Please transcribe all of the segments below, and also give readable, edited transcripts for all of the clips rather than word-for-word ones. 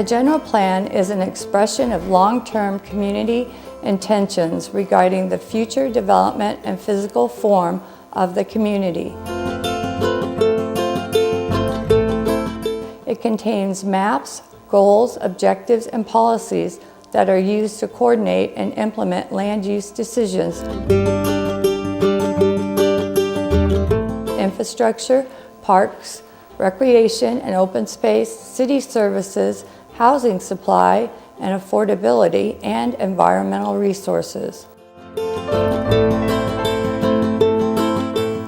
A general plan is an expression of long-term community intentions regarding the future development and physical form of the community. It contains maps, goals, objectives, and policies that are used to coordinate and implement land use decisions, infrastructure, parks, recreation and open space, city services, housing supply and affordability, and environmental resources.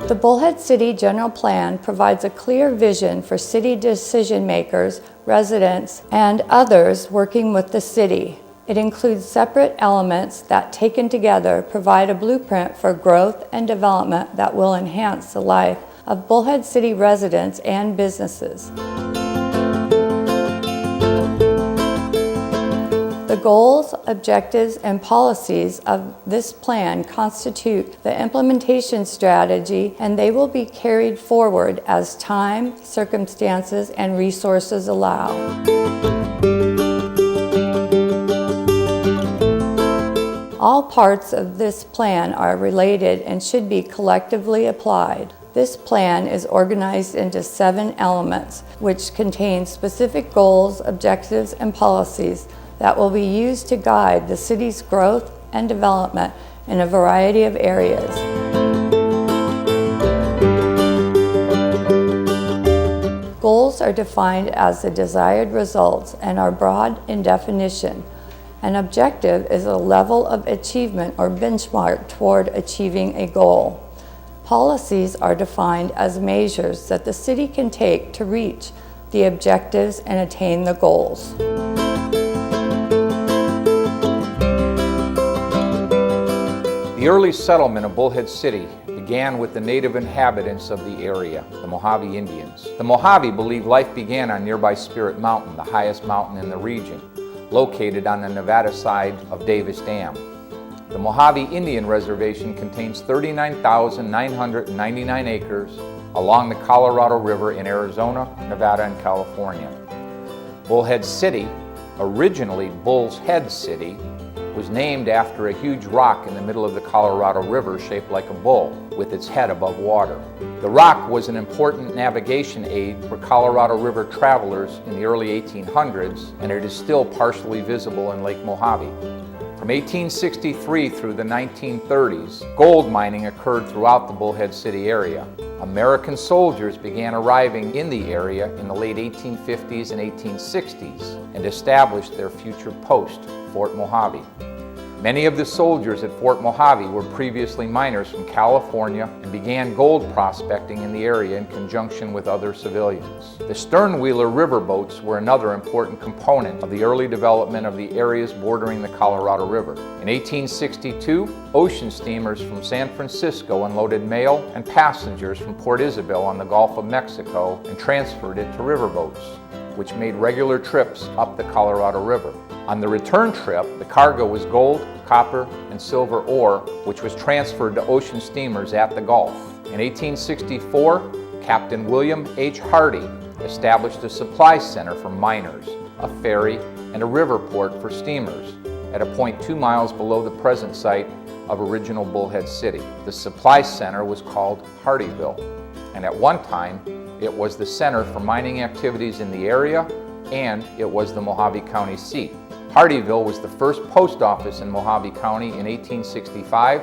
The Bullhead City General Plan provides a clear vision for city decision makers, residents, and others working with the city. It includes separate elements that, taken together, provide a blueprint for growth and development that will enhance the life of Bullhead City residents and businesses. The goals, objectives, and policies of this plan constitute the implementation strategy, and they will be carried forward as time, circumstances, and resources allow. All parts of this plan are related and should be collectively applied. This plan is organized into 7 elements, which contain specific goals, objectives, and policies that will be used to guide the city's growth and development in a variety of areas. Goals are defined as the desired results and are broad in definition. An objective is a level of achievement or benchmark toward achieving a goal. Policies are defined as measures that the city can take to reach the objectives and attain the goals. The early settlement of Bullhead City began with the native inhabitants of the area, the Mojave Indians. The Mojave believed life began on nearby Spirit Mountain, the highest mountain in the region, located on the Nevada side of Davis Dam. The Mojave Indian Reservation contains 39,999 acres along the Colorado River in Arizona, Nevada, and California. Bullhead City, originally Bull's Head City, was named after a huge rock in the middle of the Colorado River shaped like a bull, with its head above water. The rock was an important navigation aid for Colorado River travelers in the early 1800s, and it is still partially visible in Lake Mojave. From 1863 through the 1930s, gold mining occurred throughout the Bullhead City area. American soldiers began arriving in the area in the late 1850s and 1860s and established their future post, Fort Mojave. Many of the soldiers at Fort Mojave were previously miners from California and began gold prospecting in the area in conjunction with other civilians. The stern-wheeler riverboats were another important component of the early development of the areas bordering the Colorado River. In 1862, ocean steamers from San Francisco unloaded mail and passengers from Port Isabel on the Gulf of Mexico and transferred it to riverboats, which made regular trips up the Colorado River. On the return trip, the cargo was gold, copper, and silver ore, which was transferred to ocean steamers at the Gulf. In 1864, Captain William H. Hardy established a supply center for miners, a ferry, and a river port for steamers at a point 2 miles below the present site of original Bullhead City. The supply center was called Hardyville, and at one time, it was the center for mining activities in the area, and it was the Mojave County seat. Hardyville was the first post office in Mojave County in 1865,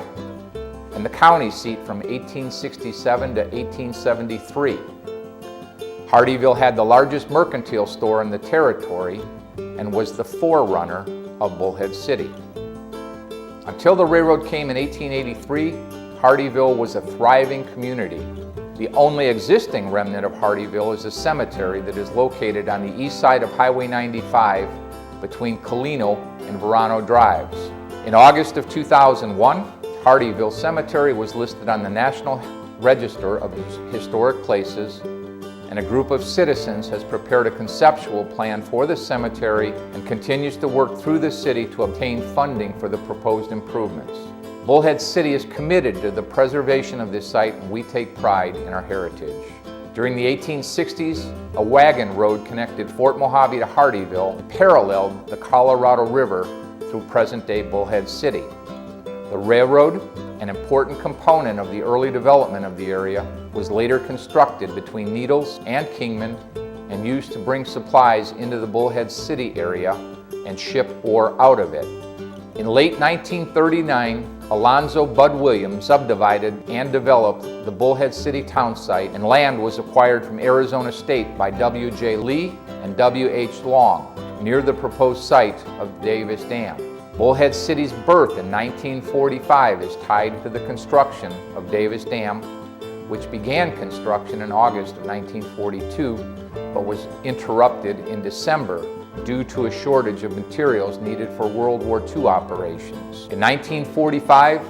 and the county seat from 1867 to 1873. Hardyville had the largest mercantile store in the territory and was the forerunner of Bullhead City. Until the railroad came in 1883, Hardyville was a thriving community. The only existing remnant of Hardyville is a cemetery that is located on the east side of Highway 95 between Colino and Verano Drives. In August of 2001, Hardyville Cemetery was listed on the National Register of Historic Places, and a group of citizens has prepared a conceptual plan for the cemetery and continues to work through the city to obtain funding for the proposed improvements. Bullhead City is committed to the preservation of this site, and we take pride in our heritage. During the 1860s, a wagon road connected Fort Mojave to Hardeeville and paralleled the Colorado River through present-day Bullhead City. The railroad, an important component of the early development of the area, was later constructed between Needles and Kingman and used to bring supplies into the Bullhead City area and ship ore out of it. In late 1939, Alonzo Bud Williams subdivided and developed the Bullhead City town site, and land was acquired from Arizona State by W.J. Lee and W.H. Long near the proposed site of Davis Dam. Bullhead City's birth in 1945 is tied to the construction of Davis Dam, which began construction in August of 1942, but was interrupted in December due to a shortage of materials needed for World War II operations. In 1945,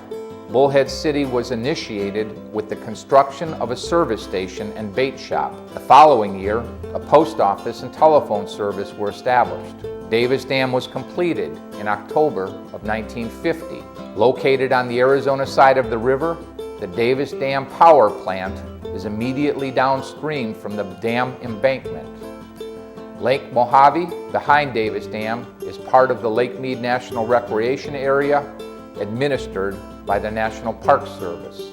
Bullhead City was initiated with the construction of a service station and bait shop. The following year, a post office and telephone service were established. Davis Dam was completed in October of 1950. Located on the Arizona side of the river, the Davis Dam power plant is immediately downstream from the dam embankment. Lake Mojave, behind Davis Dam, is part of the Lake Mead National Recreation Area, administered by the National Park Service.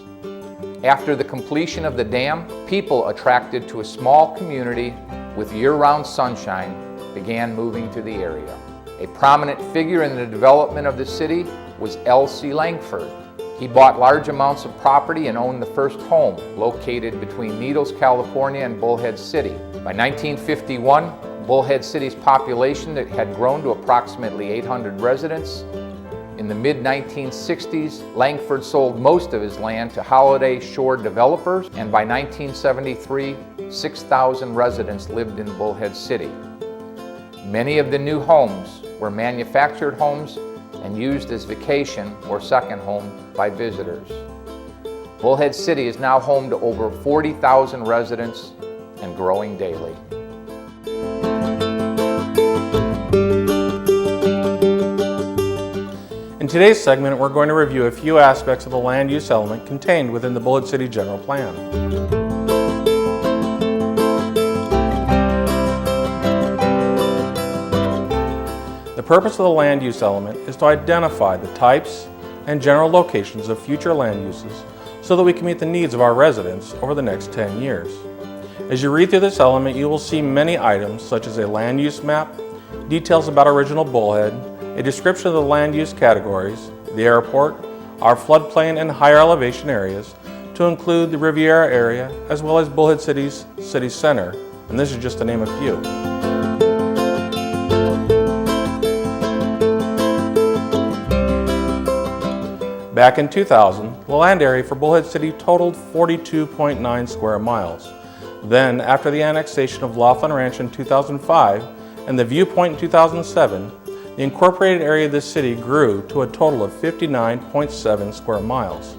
After the completion of the dam, people attracted to a small community with year-round sunshine began moving to the area. A prominent figure in the development of the city was L.C. Langford. He bought large amounts of property and owned the first home, located between Needles, California and Bullhead City. By 1951, Bullhead City's population had grown to approximately 800 residents. In the mid-1960s, Langford sold most of his land to Holiday Shore developers, and by 1973, 6,000 residents lived in Bullhead City. Many of the new homes were manufactured homes and used as vacation or second home by visitors. Bullhead City is now home to over 40,000 residents and growing daily. In today's segment, we're going to review a few aspects of the land use element contained within the Bullhead City General Plan. The purpose of the land use element is to identify the types and general locations of future land uses so that we can meet the needs of our residents over the next 10 years. As you read through this element, you will see many items such as a land use map, details about original Bullhead, a description of the land use categories, the airport, our floodplain and higher elevation areas, to include the Riviera area, as well as Bullhead City's city center, and this is just to name a few. Back in 2000, the land area for Bullhead City totaled 42.9 square miles. Then, after the annexation of Laughlin Ranch in 2005 and the Viewpoint in 2007, the incorporated area of the city grew to a total of 59.7 square miles.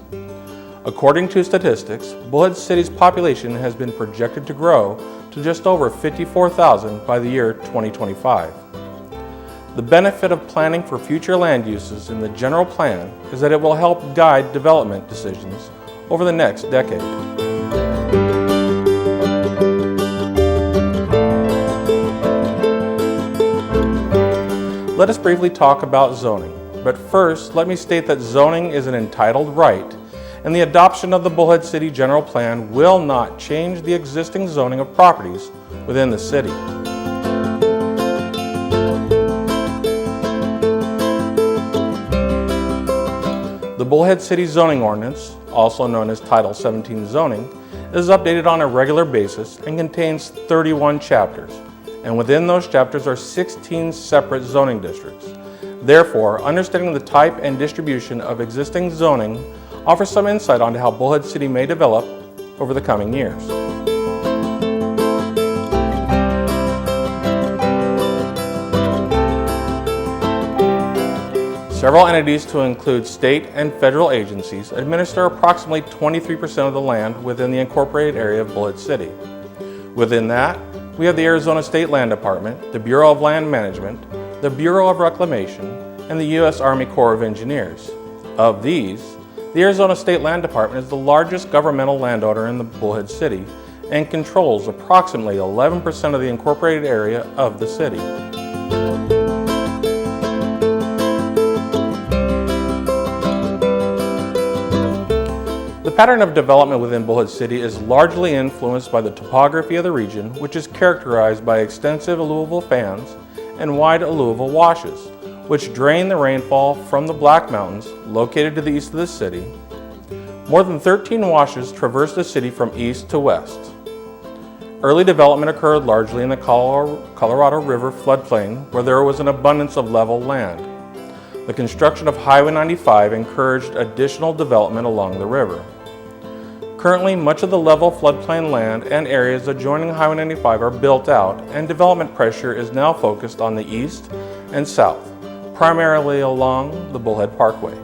According to statistics, Bullhead City's population has been projected to grow to just over 54,000 by the year 2025. The benefit of planning for future land uses in the general plan is that it will help guide development decisions over the next decade. Let us briefly talk about zoning, but first let me state that zoning is an entitled right, and the adoption of the Bullhead City General Plan will not change the existing zoning of properties within the city. The Bullhead City Zoning Ordinance, also known as Title 17 Zoning, is updated on a regular basis and contains 31 chapters. And within those chapters are 16 separate zoning districts. Therefore, understanding the type and distribution of existing zoning offers some insight onto how Bullhead City may develop over the coming years. Several entities, to include state and federal agencies, administer approximately 23% of the land within the incorporated area of Bullhead City. Within that, we have the Arizona State Land Department, the Bureau of Land Management, the Bureau of Reclamation, and the U.S. Army Corps of Engineers. Of these, the Arizona State Land Department is the largest governmental landowner in the Bullhead City and controls approximately 11% of the incorporated area of the city. The pattern of development within Bullhead City is largely influenced by the topography of the region, which is characterized by extensive alluvial fans and wide alluvial washes, which drain the rainfall from the Black Mountains located to the east of the city. More than 13 washes traverse the city from east to west. Early development occurred largely in the Colorado River floodplain, where there was an abundance of level land. The construction of Highway 95 encouraged additional development along the river. Currently, much of the level floodplain land and areas adjoining Highway 95 are built out, and development pressure is now focused on the east and south, primarily along the Bullhead Parkway.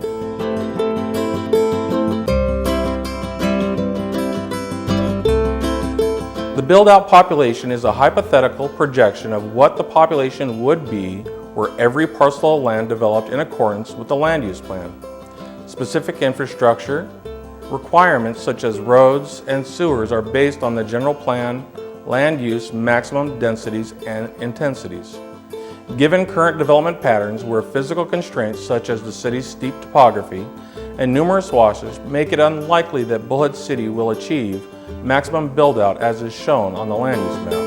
The build-out population is a hypothetical projection of what the population would be were every parcel of land developed in accordance with the land use plan. Specific infrastructure requirements such as roads and sewers are based on the general plan, land use, maximum densities, and intensities. Given current development patterns where physical constraints such as the city's steep topography and numerous washes make it unlikely that Bullhead City will achieve maximum build-out as is shown on the land use map.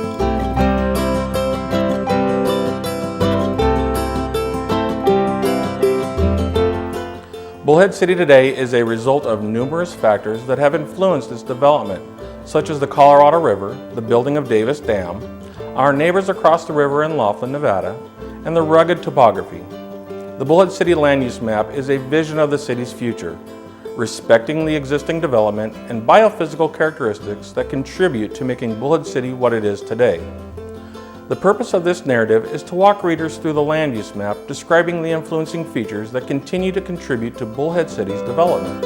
Bullhead City today is a result of numerous factors that have influenced its development, such as the Colorado River, the building of Davis Dam, our neighbors across the river in Laughlin, Nevada, and the rugged topography. The Bullhead City land use map is a vision of the city's future, respecting the existing development and biophysical characteristics that contribute to making Bullhead City what it is today. The purpose of this narrative is to walk readers through the land use map, describing the influencing features that continue to contribute to Bullhead City's development.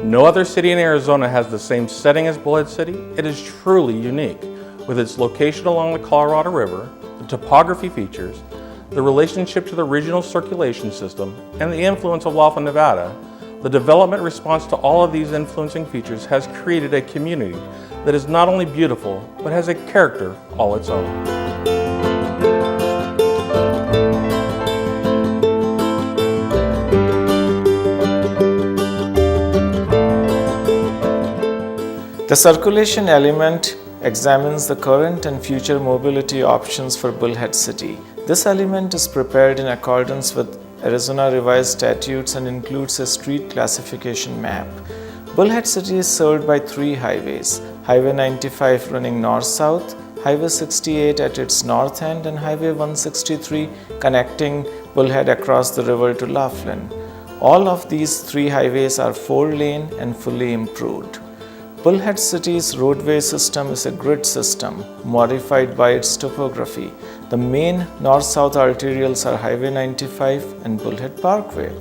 No other city in Arizona has the same setting as Bullhead City. It is truly unique, with its location along the Colorado River, the topography features, the relationship to the regional circulation system, and the influence of Laughlin, Nevada. The development response to all of these influencing features has created a community that is not only beautiful, but has a character all its own. The circulation element examines the current and future mobility options for Bullhead City. This element is prepared in accordance with Arizona Revised Statutes and includes a street classification map. Bullhead City is served by 3 highways: Highway 95 running north-south, Highway 68 at its north end, and Highway 163 connecting Bullhead across the river to Laughlin. All of these 3 highways are 4-lane and fully improved. Bullhead City's roadway system is a grid system modified by its topography. The main north-south arterials are Highway 95 and Bullhead Parkway.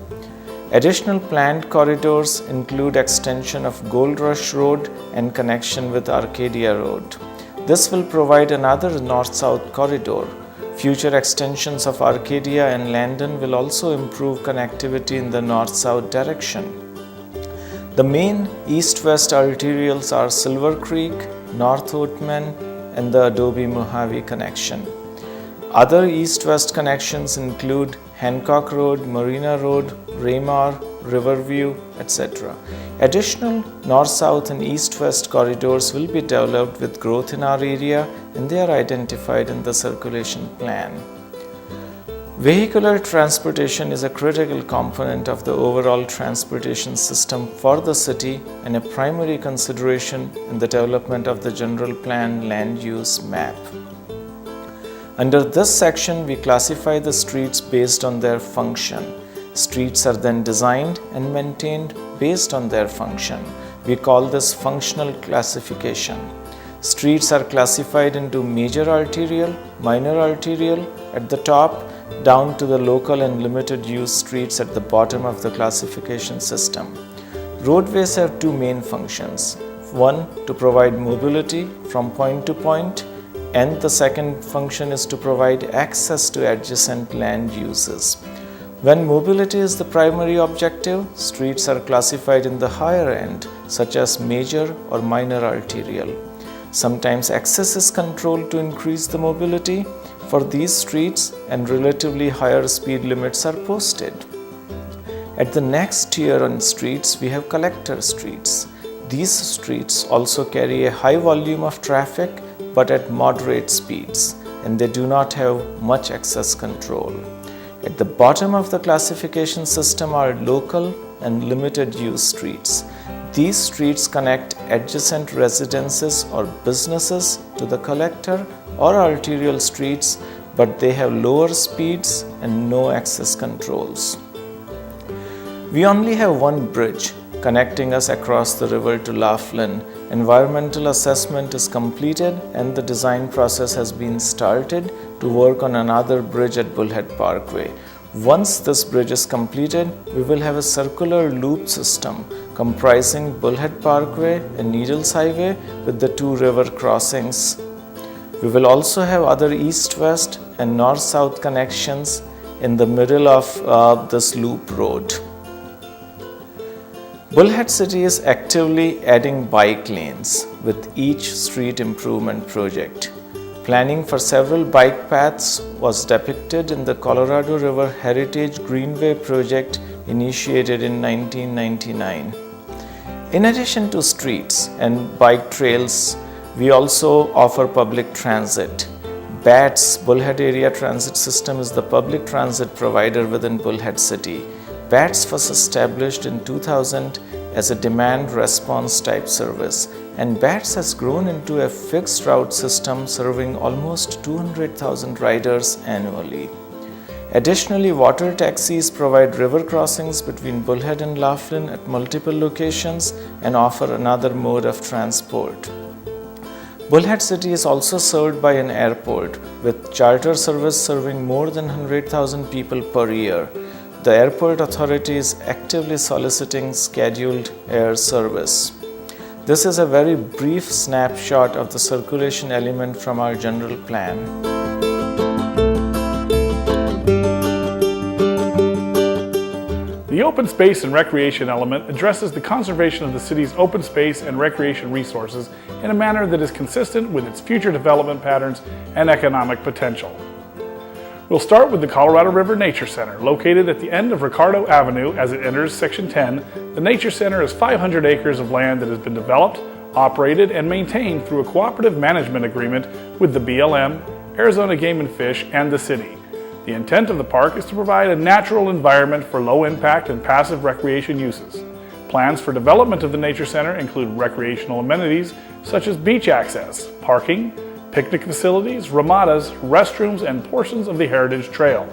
Additional planned corridors include extension of Gold Rush Road and connection with Arcadia Road. This will provide another north-south corridor. Future extensions of Arcadia and Landon will also improve connectivity in the north-south direction. The main east-west arterials are Silver Creek, North Oatman, and the Adobe Mojave connection. Other east-west connections include Hancock Road, Marina Road, Raymar, Riverview, etc. Additional north-south and east-west corridors will be developed with growth in our area, and they are identified in the circulation plan. Vehicular transportation is a critical component of the overall transportation system for the city and a primary consideration in the development of the general plan land use map. Under this section, we classify the streets based on their function. Streets are then designed and maintained based on their function. We call this functional classification. Streets are classified into major arterial, minor arterial at the top, down to the local and limited use streets at the bottom of the classification system. Roadways have 2 main functions. One, to provide mobility from point to point, and the second function is to provide access to adjacent land uses. When mobility is the primary objective, streets are classified in the higher end, such as major or minor arterial. Sometimes access is controlled to increase the mobility for these streets, and relatively higher speed limits are posted. At the next tier on streets, we have collector streets. These streets also carry a high volume of traffic but at moderate speeds, and they do not have much access control. At the bottom of the classification system are local and limited use streets. These streets connect adjacent residences or businesses to the collector or arterial streets, but they have lower speeds and no access controls. We only have one bridge connecting us across the river to Laughlin. Environmental assessment is completed and the design process has been started to work on another bridge at Bullhead Parkway. Once this bridge is completed, we will have a circular loop system comprising Bullhead Parkway and Needles Highway with the two river crossings. We will also have other east-west and north-south connections in the middle of this loop road. Bullhead City is actively adding bike lanes with each street improvement project. Planning for several bike paths was depicted in the Colorado River Heritage Greenway project initiated in 1999. In addition to streets and bike trails, we also offer public transit. BATS, Bullhead Area Transit System, is the public transit provider within Bullhead City. BATS was established in 2000 as a demand response type service, and BATS has grown into a fixed route system serving almost 200,000 riders annually. Additionally, water taxis provide river crossings between Bullhead and Laughlin at multiple locations and offer another mode of transport. Bullhead City is also served by an airport, with charter service serving more than 100,000 people per year. The airport authority is actively soliciting scheduled air service. This is a very brief snapshot of the circulation element from our general plan. The open space and recreation element addresses the conservation of the city's open space and recreation resources in a manner that is consistent with its future development patterns and economic potential. We'll start with the Colorado River Nature Center, located at the end of Ricardo Avenue as it enters Section 10. The Nature Center is 500 acres of land that has been developed, operated, and maintained through a cooperative management agreement with the BLM, Arizona Game and Fish, and the city. The intent of the park is to provide a natural environment for low-impact and passive recreation uses. Plans for development of the Nature Center include recreational amenities such as beach access, parking, picnic facilities, ramadas, restrooms, and portions of the Heritage Trail.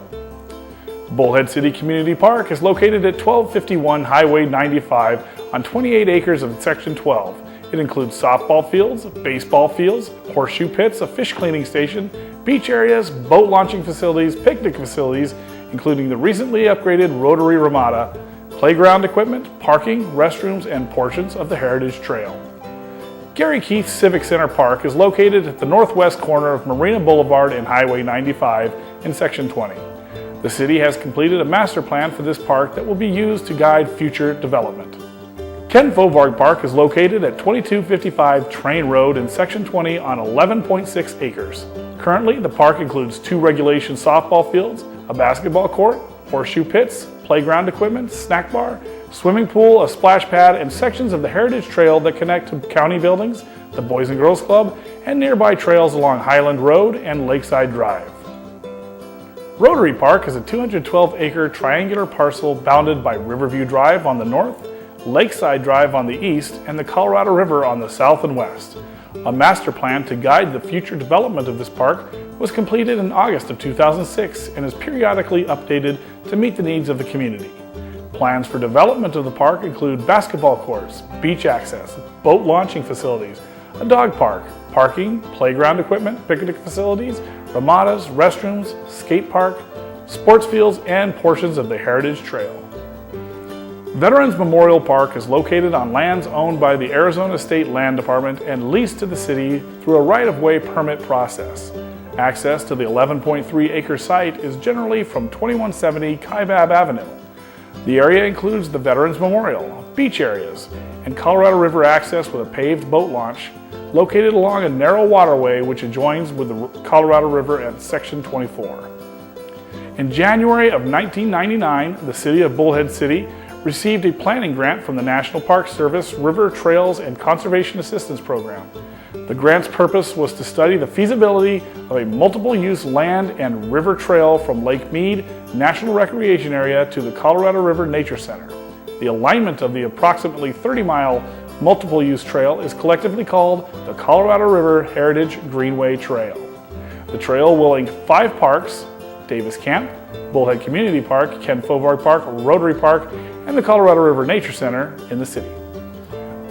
Bullhead City Community Park is located at 1251 Highway 95 on 28 acres of Section 12. It includes softball fields, baseball fields, horseshoe pits, a fish cleaning station, beach areas, boat launching facilities, picnic facilities, including the recently upgraded Rotary Ramada, playground equipment, parking, restrooms, and portions of the Heritage Trail. Gary Keith Civic Center Park is located at the northwest corner of Marina Boulevard and Highway 95 in Section 20. The city has completed a master plan for this park that will be used to guide future development. Ken Faubourg Park is located at 2255 Train Road in Section 20 on 11.6 acres. Currently, the park includes 2 regulation softball fields, a basketball court, horseshoe pits, playground equipment, snack bar, swimming pool, a splash pad, and sections of the Heritage Trail that connect to county buildings, the Boys and Girls Club, and nearby trails along Highland Road and Lakeside Drive. Rotary Park is a 212-acre triangular parcel bounded by Riverview Drive on the north, Lakeside Drive on the east, and the Colorado River on the south and west. A master plan to guide the future development of this park was completed in August of 2006 and is periodically updated to meet the needs of the community. Plans for development of the park include basketball courts, beach access, boat launching facilities, a dog park, parking, playground equipment, picnic facilities, ramadas, restrooms, skate park, sports fields, and portions of the Heritage Trail. Veterans Memorial Park is located on lands owned by the Arizona State Land Department and leased to the city through a right-of-way permit process. Access to the 11.3-acre site is generally from 2170 Kaibab Avenue. The area includes the Veterans Memorial, beach areas, and Colorado River access with a paved boat launch located along a narrow waterway which adjoins with the Colorado River at Section 24. In January of 1999, the City of Bullhead City received a planning grant from the National Park Service River Trails and Conservation Assistance Program. The grant's purpose was to study the feasibility of a multiple-use land and river trail from Lake Mead National Recreation Area to the Colorado River Nature Center. The alignment of the approximately 30-mile multiple-use trail is collectively called the Colorado River Heritage Greenway Trail. The trail will link 5 parks: Davis Camp, Bullhead Community Park, Ken Fovard Park, Rotary Park, and the Colorado River Nature Center in the city.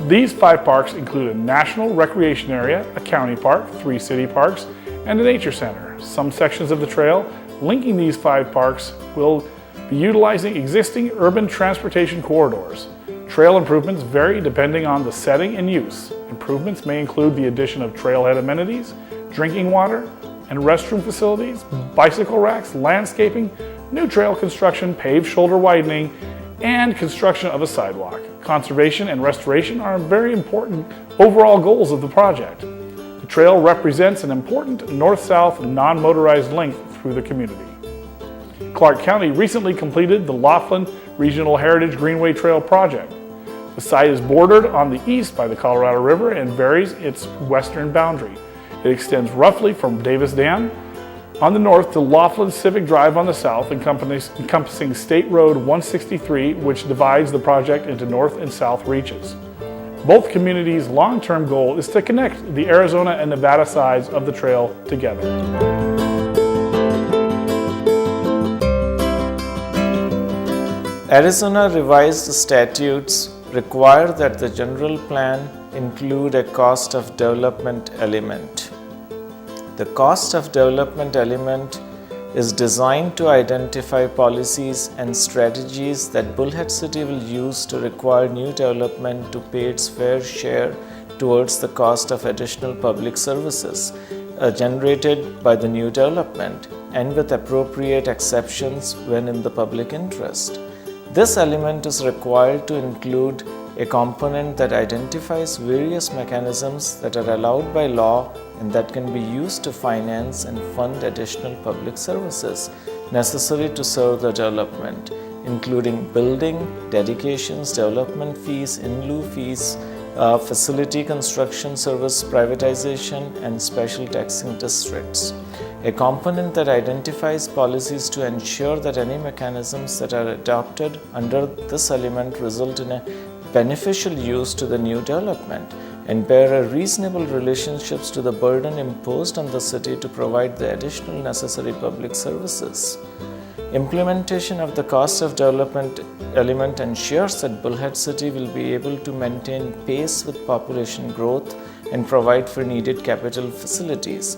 These 5 parks include a national recreation area, a county park, 3 city parks, and a nature center. Some sections of the trail linking these 5 parks will be utilizing existing urban transportation corridors. Trail improvements vary depending on the setting and use. Improvements may include the addition of trailhead amenities, drinking water and restroom facilities, bicycle racks, landscaping, new trail construction, paved shoulder widening, and construction of a sidewalk. Conservation and restoration are very important overall goals of the project. The trail represents an important north-south non-motorized link through the community. Clark County recently completed the Laughlin Regional Heritage Greenway Trail project. The site is bordered on the east by the Colorado River and varies its western boundary. It extends roughly from Davis Dam on the north to Laughlin Civic Drive on the south, encompassing State Road 163, which divides the project into north and south reaches. Both communities' long-term goal is to connect the Arizona and Nevada sides of the trail together. Arizona revised statutes require that the general plan include a cost of development element. The cost of development element is designed to identify policies and strategies that Bullhead City will use to require new development to pay its fair share towards the cost of additional public services generated by the new development, and with appropriate exceptions when in the public interest. This element is required to include a component that identifies various mechanisms that are allowed by law and that can be used to finance and fund additional public services necessary to serve the development, including building, dedications, development fees, in lieu fees, facility construction, service privatization, and special taxing districts. A component that identifies policies to ensure that any mechanisms that are adopted under this element result in a beneficial use to the new development and bear a reasonable relationships to the burden imposed on the city to provide the additional necessary public services. Implementation of the cost of development element ensures that Bullhead City will be able to maintain pace with population growth and provide for needed capital facilities.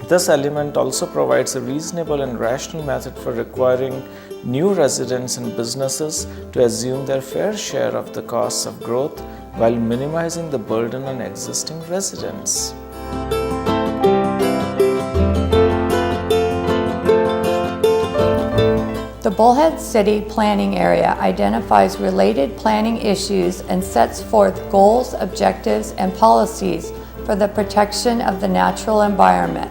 This element also provides a reasonable and rational method for requiring new residents and businesses to assume their fair share of the costs of growth while minimizing the burden on existing residents. The Bullhead City Planning Area identifies related planning issues and sets forth goals, objectives, and policies for the protection of the natural environment.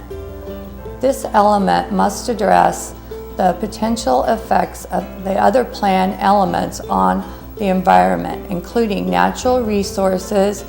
This element must address the potential effects of the other plan elements on the environment, including natural resources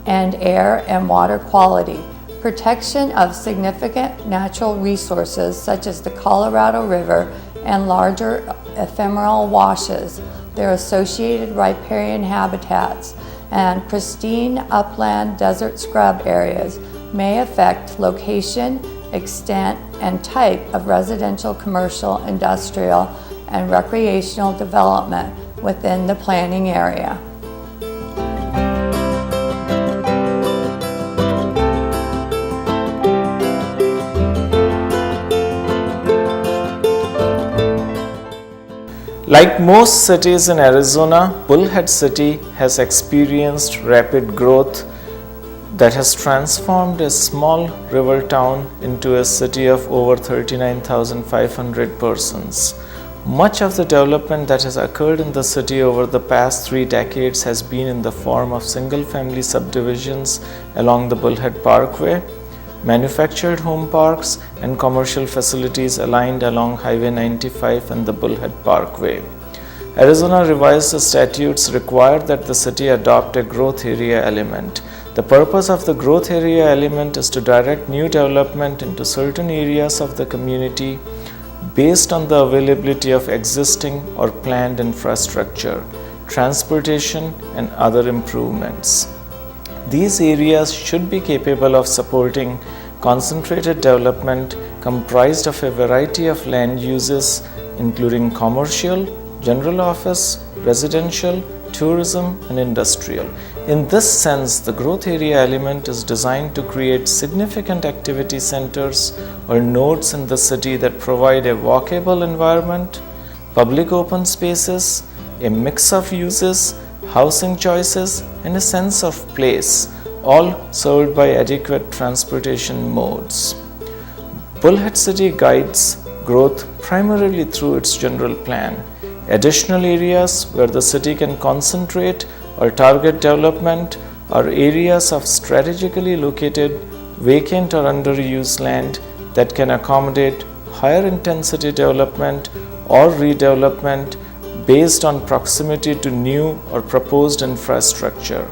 and air and water quality, protection of significant natural resources such as the Colorado River and larger ephemeral washes, their associated riparian habitats, and pristine upland desert scrub areas may affect location, extent, and type of residential, commercial, industrial, and recreational development within the planning area. Like most cities in Arizona, Bullhead City has experienced rapid growth that has transformed a small river town into a city of over 39,500 persons. Much of the development that has occurred in the city over the past 3 decades has been in the form of single-family subdivisions along the Bullhead Parkway, manufactured home parks, and commercial facilities aligned along Highway 95 and the Bullhead Parkway. Arizona revised statutes require that the city adopt a growth area element. The purpose of the growth area element is to direct new development into certain areas of the community based on the availability of existing or planned infrastructure, transportation, and other improvements. These areas should be capable of supporting concentrated development comprised of a variety of land uses, including commercial, general office, residential, tourism, and industrial. In this sense, the growth area element is designed to create significant activity centers or nodes in the city that provide a walkable environment, public open spaces, a mix of uses, housing choices, and a sense of place, all served by adequate transportation modes. Bullhead City guides growth primarily through its general plan. Additional areas where the city can concentrate or target development are areas of strategically located, vacant or underused land that can accommodate higher intensity development or redevelopment based on proximity to new or proposed infrastructure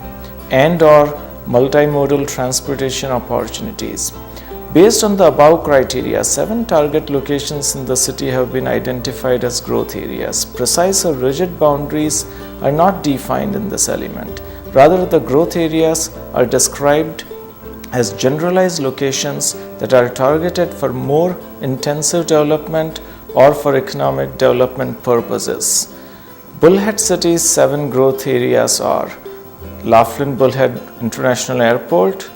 and/or multimodal transportation opportunities. Based on the above criteria, 7 target locations in the city have been identified as growth areas. Precise or rigid boundaries are not defined in this element. Rather, the growth areas are described as generalized locations that are targeted for more intensive development or for economic development purposes. Bullhead City's 7 growth areas are Laughlin Bullhead International Airport,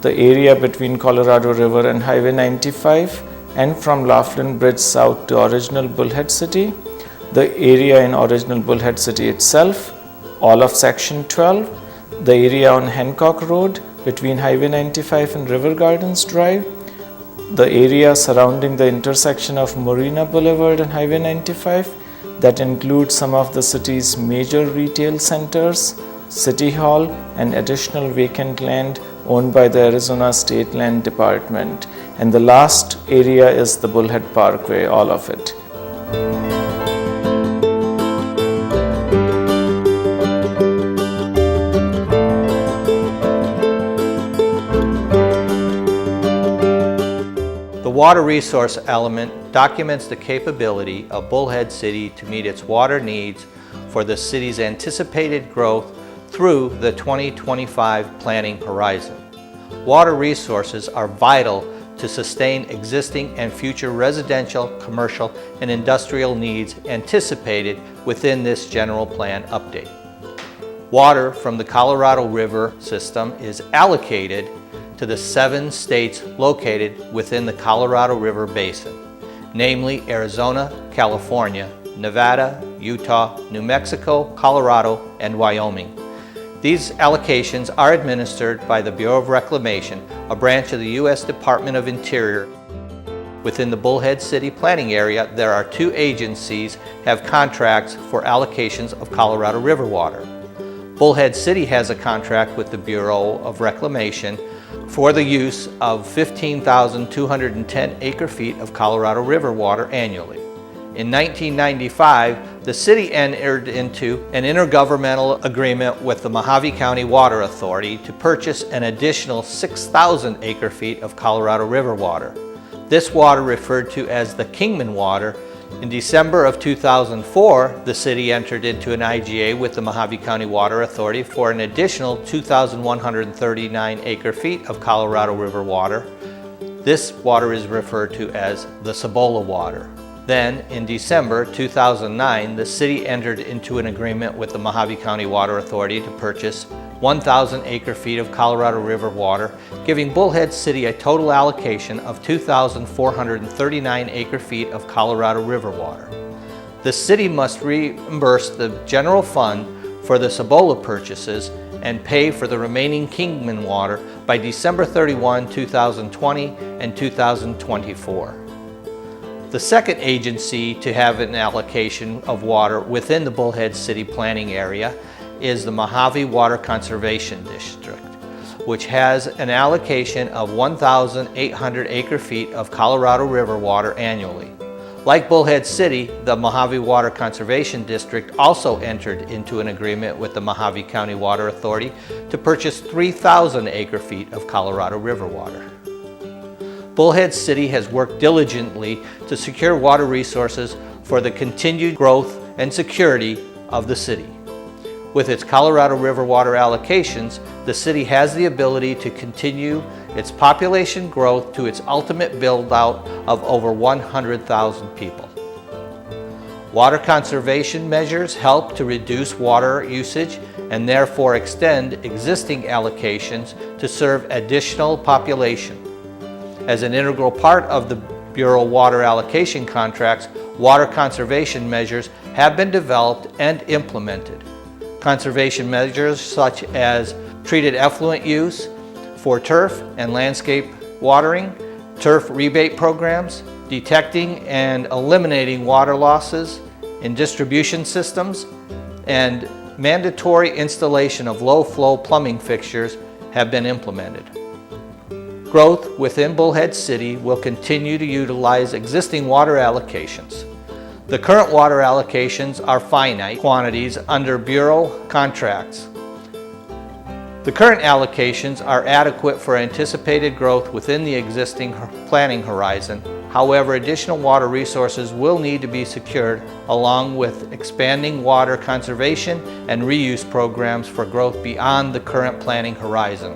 the area between Colorado River and Highway 95 and from Laughlin Bridge south to original Bullhead City, the area in original Bullhead City itself, all of Section 12, the area on Hancock Road between Highway 95 and River Gardens Drive, the area surrounding the intersection of Marina Boulevard and Highway 95 that includes some of the city's major retail centers, City Hall, and additional vacant land owned by the Arizona State Land Department. And the last area is the Bullhead Parkway, all of it. The water resource element documents the capability of Bullhead City to meet its water needs for the city's anticipated growth through the 2025 planning horizon. Water resources are vital to sustain existing and future residential, commercial, and industrial needs anticipated within this general plan update. Water from the Colorado River system is allocated to the 7 states located within the Colorado River Basin, namely Arizona, California, Nevada, Utah, New Mexico, Colorado, and Wyoming. These allocations are administered by the Bureau of Reclamation, a branch of the U.S. Department of Interior. Within the Bullhead City planning area, there are 2 agencies have contracts for allocations of Colorado River water. Bullhead City has a contract with the Bureau of Reclamation for the use of 15,210 acre-feet of Colorado River water annually. In 1995, the city entered into an intergovernmental agreement with the Mojave County Water Authority to purchase an additional 6,000 acre-feet of Colorado River water. This water, referred to as the Kingman water, in December of 2004, the city entered into an IGA with the Mojave County Water Authority for an additional 2,139 acre-feet of Colorado River water. This water is referred to as the Cibola water. Then, in December 2009, the city entered into an agreement with the Mojave County Water Authority to purchase 1,000 acre-feet of Colorado River water, giving Bullhead City a total allocation of 2,439 acre-feet of Colorado River water. The city must reimburse the general fund for the Cibola purchases and pay for the remaining Kingman water by December 31, 2020 and 2024. The second agency to have an allocation of water within the Bullhead City planning area is the Mojave Water Conservation District, which has an allocation of 1,800 acre-feet of Colorado River water annually. Like Bullhead City, the Mojave Water Conservation District also entered into an agreement with the Mojave County Water Authority to purchase 3,000 acre-feet of Colorado River water. Bullhead City has worked diligently to secure water resources for the continued growth and security of the city. With its Colorado River water allocations, the city has the ability to continue its population growth to its ultimate build-out of over 100,000 people. Water conservation measures help to reduce water usage and therefore extend existing allocations to serve additional population. As an integral part of the Bureau water allocation contracts, water conservation measures have been developed and implemented. Conservation measures such as treated effluent use for turf and landscape watering, turf rebate programs, detecting and eliminating water losses in distribution systems, and mandatory installation of low-flow plumbing fixtures have been implemented. Growth within Bullhead City will continue to utilize existing water allocations. The current water allocations are finite quantities under Bureau contracts. The current allocations are adequate for anticipated growth within the existing planning horizon. However, additional water resources will need to be secured along with expanding water conservation and reuse programs for growth beyond the current planning horizon.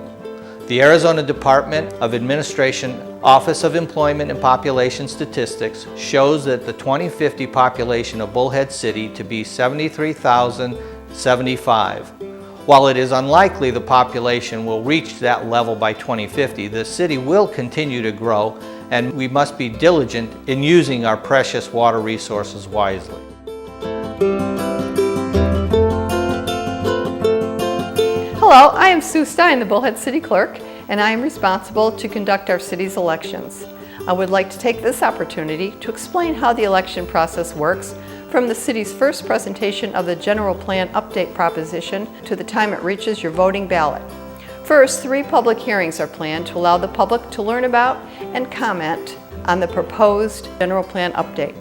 The Arizona Department of Administration Office of Employment and Population Statistics shows that the 2050 population of Bullhead City to be 73,075. While it is unlikely the population will reach that level by 2050, the city will continue to grow, and we must be diligent in using our precious water resources wisely. Hello, I am Sue Stein, the Bullhead City Clerk, and I am responsible to conduct our city's elections. I would like to take this opportunity to explain how the election process works from the city's first presentation of the General Plan Update proposition to the time it reaches your voting ballot. First, 3 public hearings are planned to allow the public to learn about and comment on the proposed General Plan Update.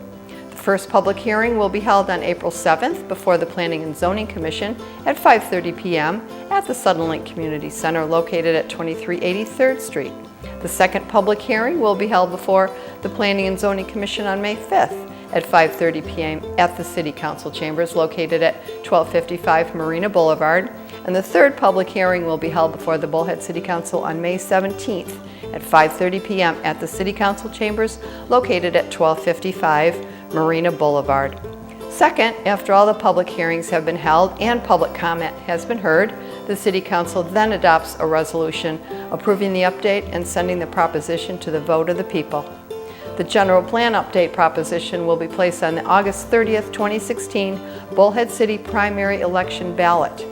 The first public hearing will be held on April 7th before the Planning and Zoning Commission at 5:30 p.m. at the Suddenlink Community Center located at 2380 3rd Street. The second public hearing will be held before the Planning and Zoning Commission on May 5th at 5:30 p.m. at the City Council Chambers located at 1255 Marina Boulevard. And the third public hearing will be held before the Bullhead City Council on May 17th at 5:30 p.m. at the City Council Chambers located at 1255 Marina Boulevard. Second, after all the public hearings have been held and public comment has been heard, the City Council then adopts a resolution approving the update and sending the proposition to the vote of the people. The General Plan Update proposition will be placed on the August 30th, 2016 Bullhead City Primary Election Ballot.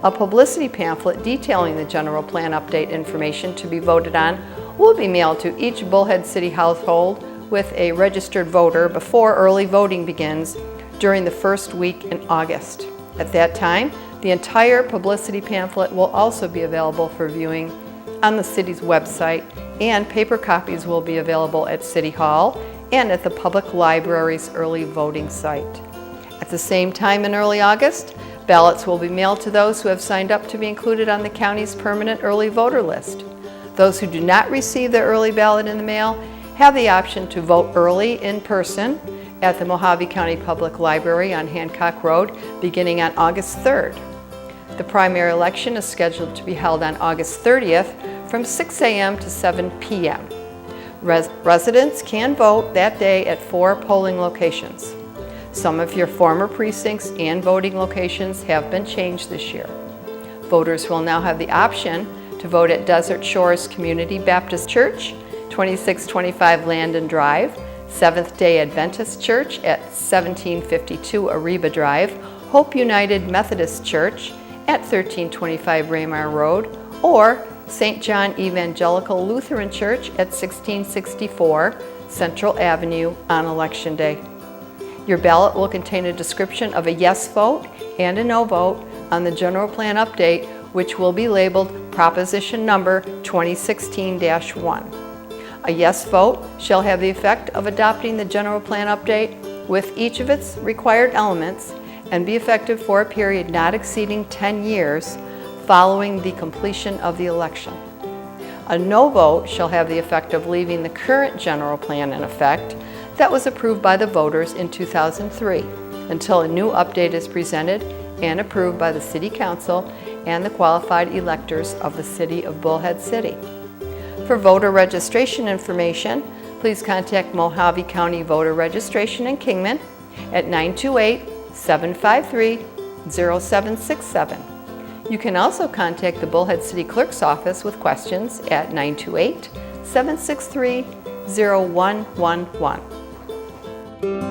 A publicity pamphlet detailing the General Plan Update information to be voted on will be mailed to each Bullhead City household with a registered voter before early voting begins during the first week in August. At that time, the entire publicity pamphlet will also be available for viewing on the city's website, and paper copies will be available at City Hall and at the public library's early voting site. At the same time in early August, ballots will be mailed to those who have signed up to be included on the county's permanent early voter list. Those who do not receive their early ballot in the mail have the option to vote early in person at the Mojave County Public Library on Hancock Road beginning on August 3rd. The primary election is scheduled to be held on August 30th from 6 a.m. to 7 p.m. Residents can vote that day at 4 polling locations. Some of your former precincts and voting locations have been changed this year. Voters will now have the option to vote at Desert Shores Community Baptist Church, 2625 Landon Drive, Seventh-day Adventist Church at 1752 Ariba Drive, Hope United Methodist Church at 1325 Raymar Road or St. John Evangelical Lutheran Church at 1664 Central Avenue on Election Day. Your ballot will contain a description of a yes vote and a no vote on the general plan update, which will be labeled Proposition Number 2016-1. A yes vote shall have the effect of adopting the general plan update with each of its required elements and be effective for a period not exceeding 10 years following the completion of the election. A no vote shall have the effect of leaving the current general plan in effect that was approved by the voters in 2003 until a new update is presented and approved by the City Council and the qualified electors of the City of Bullhead City. For voter registration information, please contact Mojave County Voter Registration in Kingman at 928-753-0767. You can also contact the Bullhead City Clerk's office with questions at 928-763-0111.